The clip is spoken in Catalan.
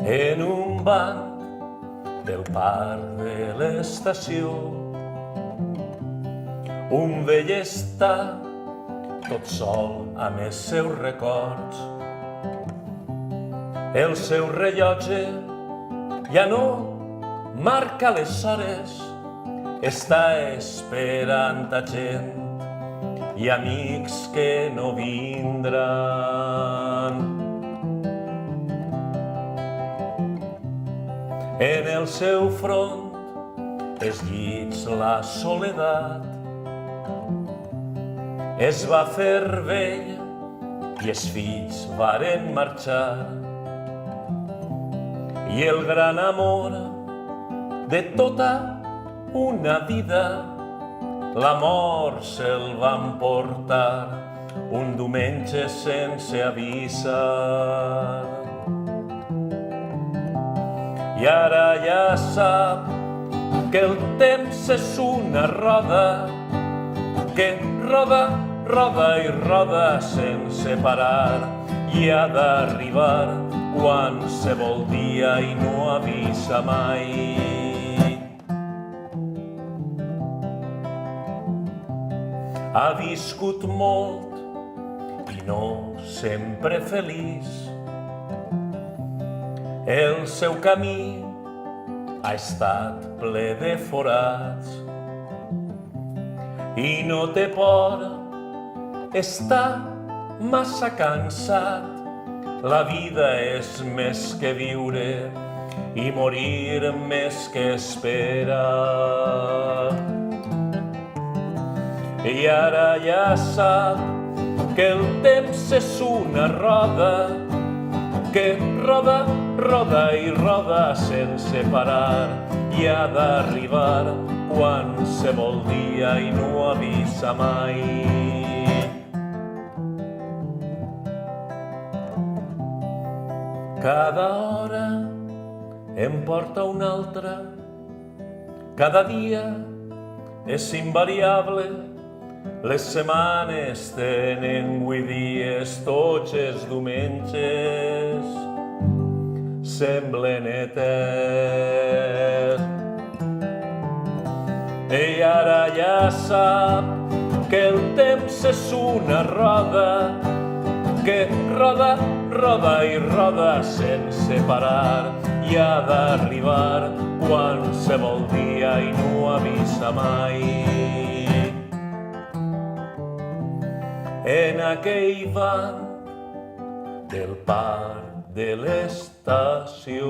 en un banc del parc de l'estació. Un vell està tot sol amb els seus records. El seu rellotge ja no marca les hores, està esperant a gent i amics que no vindran. En el seu front es llits la soledat. Es va fer vell i els fills varen marxar. I el gran amor de tota una vida, la mort se'l va emportar un diumenge sense avisar. I ara ja sap que el temps és una roda que roda, roda i roda sense parar i ha d'arribar qualsevol dia i no avisa mai. Ha viscut molt i no sempre feliç. El seu camí ha estat ple de forats i no té por, està massa cansat. La vida és més que viure i morir més que esperar. I ara ja sap que el temps és una roda que roda, roda i roda sense parar i ha d'arribar qualsevol dia i no avisa mai. Cada hora em porta una altra, cada dia és invariable. Les setmanes tenen 8 dies, tots els diumenges semblen eterns. I ara ja sap que el temps és una roda que roda, roda i roda sense parar i ha d'arribar qualsevol dia i no avisa mai. En aquell banc del parc de l'estació